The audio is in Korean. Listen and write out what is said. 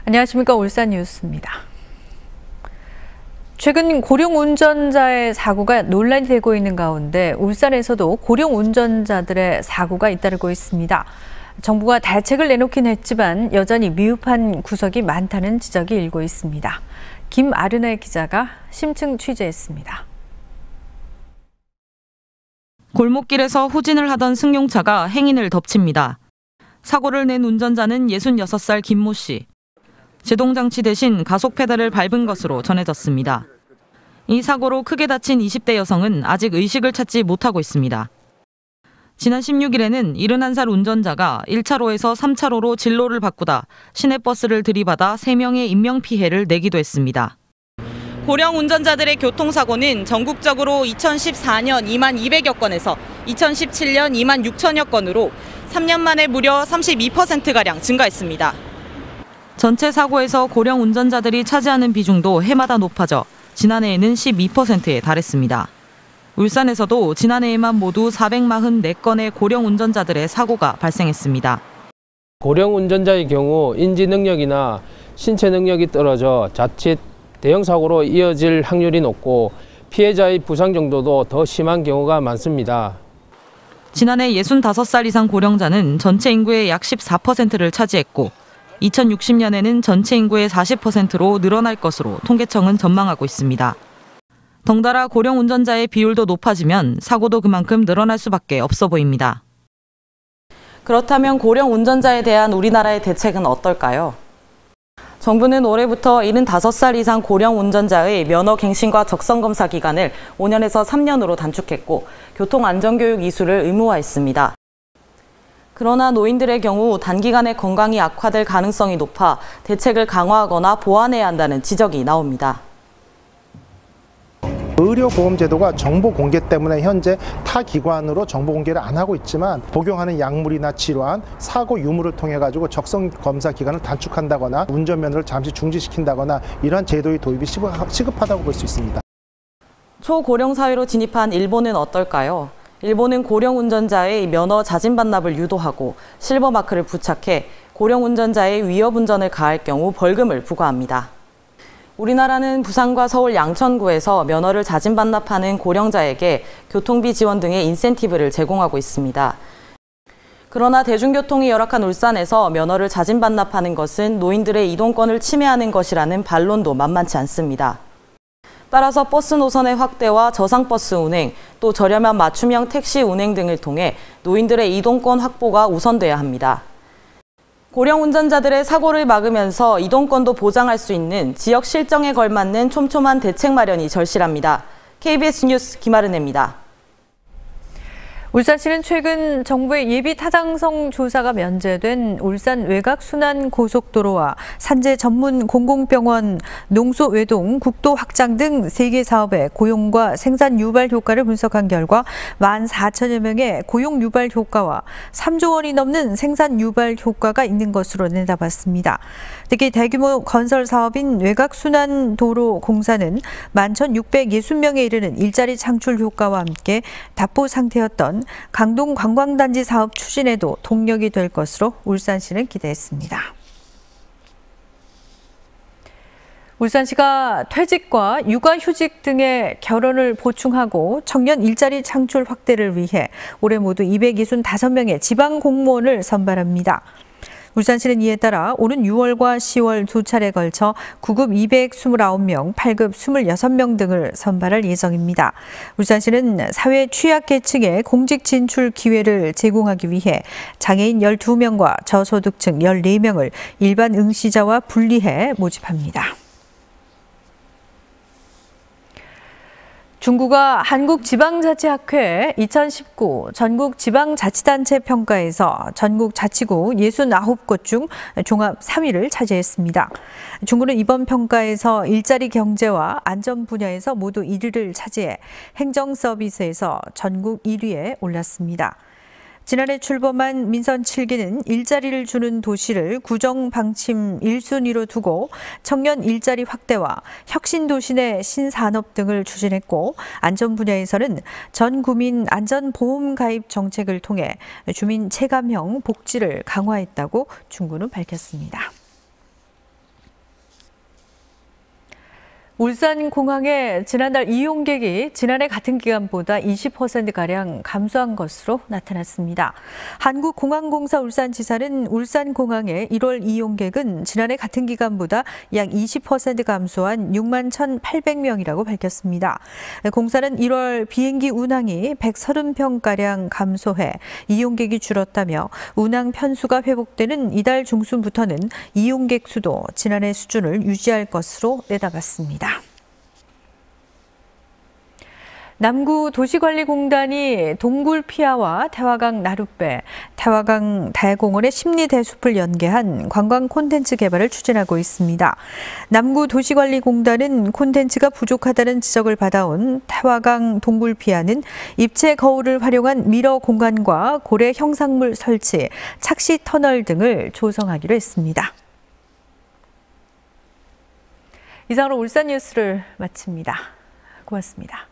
안녕하십니까. 울산 뉴스입니다. 최근 고령 운전자의 사고가 논란이 되고 있는 가운데 울산에서도 고령 운전자들의 사고가 잇따르고 있습니다. 정부가 대책을 내놓긴 했지만 여전히 미흡한 구석이 많다는 지적이 일고 있습니다. 김아르네 기자가 심층 취재했습니다. 골목길에서 후진을 하던 승용차가 행인을 덮칩니다. 사고를 낸 운전자는 66살 김모 씨. 제동장치 대신 가속 페달을 밟은 것으로 전해졌습니다. 이 사고로 크게 다친 20대 여성은 아직 의식을 찾지 못하고 있습니다. 지난 16일에는 71살 운전자가 1차로에서 3차로로 진로를 바꾸다 시내버스를 들이받아 3명의 인명피해를 내기도 했습니다. 고령 운전자들의 교통사고는 전국적으로 2014년 2만 200여 건에서 2017년 2만 6천여 건으로 3년 만에 무려 32%가량 증가했습니다. 전체 사고에서 고령 운전자들이 차지하는 비중도 해마다 높아져 지난해에는 12%에 달했습니다. 울산에서도 지난해에만 모두 444건의 고령 운전자들의 사고가 발생했습니다. 고령 운전자의 경우 인지 능력이나 신체 능력이 떨어져 자칫 대형 사고로 이어질 확률이 높고 피해자의 부상 정도도 더 심한 경우가 많습니다. 지난해 65살 이상 고령자는 전체 인구의 약 14%를 차지했고 2060년에는 전체 인구의 40%로 늘어날 것으로 통계청은 전망하고 있습니다. 덩달아 고령 운전자의 비율도 높아지면 사고도 그만큼 늘어날 수밖에 없어 보입니다. 그렇다면 고령 운전자에 대한 우리나라의 대책은 어떨까요? 정부는 올해부터 75살 이상 고령 운전자의 면허 갱신과 적성검사 기간을 5년에서 3년으로 단축했고 교통안전교육 이수를 의무화했습니다. 그러나 노인들의 경우 단기간에 건강이 악화될 가능성이 높아 대책을 강화하거나 보완해야 한다는 지적이 나옵니다. 의료보험제도가 정보 공개 때문에 현재 타 기관으로 정보 공개를 안 하고 있지만 복용하는 약물이나 질환, 사고 유무를 통해 가지고 적성 검사 기간을 단축한다거나 운전면허를 잠시 중지시킨다거나 이러한 제도의 도입이 시급하다고 볼 수 있습니다. 초고령 사회로 진입한 일본은 어떨까요? 일본은 고령 운전자의 면허 자진 반납을 유도하고 실버 마크를 부착해 고령 운전자의 위협 운전을 가할 경우 벌금을 부과합니다. 우리나라는 부산과 서울 양천구에서 면허를 자진 반납하는 고령자에게 교통비 지원 등의 인센티브를 제공하고 있습니다. 그러나 대중교통이 열악한 울산에서 면허를 자진 반납하는 것은 노인들의 이동권을 침해하는 것이라는 반론도 만만치 않습니다. 따라서 버스 노선의 확대와 저상버스 운행, 또 저렴한 맞춤형 택시 운행 등을 통해 노인들의 이동권 확보가 우선돼야 합니다. 고령 운전자들의 사고를 막으면서 이동권도 보장할 수 있는 지역 실정에 걸맞는 촘촘한 대책 마련이 절실합니다. KBS 뉴스 김아르네입니다. 울산시는 최근 정부의 예비 타당성 조사가 면제된 울산 외곽순환 고속도로와 산재 전문 공공병원, 농소 외동, 국도 확장 등 3개 사업의 고용과 생산 유발 효과를 분석한 결과 14,000여 명의 고용 유발 효과와 3조 원이 넘는 생산 유발 효과가 있는 것으로 내다봤습니다. 특히 대규모 건설 사업인 외곽순환도로 공사는 11,660명에 이르는 일자리 창출 효과와 함께 답보 상태였던 강동 관광단지 사업 추진에도 동력이 될 것으로 울산시는 기대했습니다. 울산시가 퇴직과 육아휴직 등의 결혼을 보충하고 청년 일자리 창출 확대를 위해 올해 모두 265명의 지방 공무원을 선발합니다. 울산시는 이에 따라 오는 6월과 10월 두 차례에 걸쳐 9급 229명, 8급 26명 등을 선발할 예정입니다. 울산시는 사회 취약계층에 공직 진출 기회를 제공하기 위해 장애인 12명과 저소득층 14명을 일반 응시자와 분리해 모집합니다. 중구가 한국지방자치학회 2019 전국지방자치단체 평가에서 전국자치구 69곳 중 종합 3위를 차지했습니다. 중구는 이번 평가에서 일자리 경제와 안전 분야에서 모두 1위를 차지해 행정서비스에서 전국 1위에 올랐습니다. 지난해 출범한 민선 7기는 일자리를 주는 도시를 구정 방침 1순위로 두고 청년 일자리 확대와 혁신 도시 내 신산업 등을 추진했고, 안전 분야에서는 전 국민 안전보험 가입 정책을 통해 주민 체감형 복지를 강화했다고 중구는 밝혔습니다. 울산공항의 지난달 이용객이 지난해 같은 기간보다 20%가량 감소한 것으로 나타났습니다. 한국공항공사 울산지사는 울산공항의 1월 이용객은 지난해 같은 기간보다 약 20% 감소한 6만 1,800명이라고 밝혔습니다. 공사는 1월 비행기 운항이 130편가량 감소해 이용객이 줄었다며 운항 편수가 회복되는 이달 중순부터는 이용객 수도 지난해 수준을 유지할 것으로 내다봤습니다. 남구도시관리공단이 동굴피아와 태화강 나룻배, 태화강 대공원의 심리대숲을 연계한 관광 콘텐츠 개발을 추진하고 있습니다. 남구도시관리공단은 콘텐츠가 부족하다는 지적을 받아온 태화강 동굴피아는 입체 거울을 활용한 미러 공간과 고래 형상물 설치, 착시 터널 등을 조성하기로 했습니다. 이상으로 울산 뉴스를 마칩니다. 고맙습니다.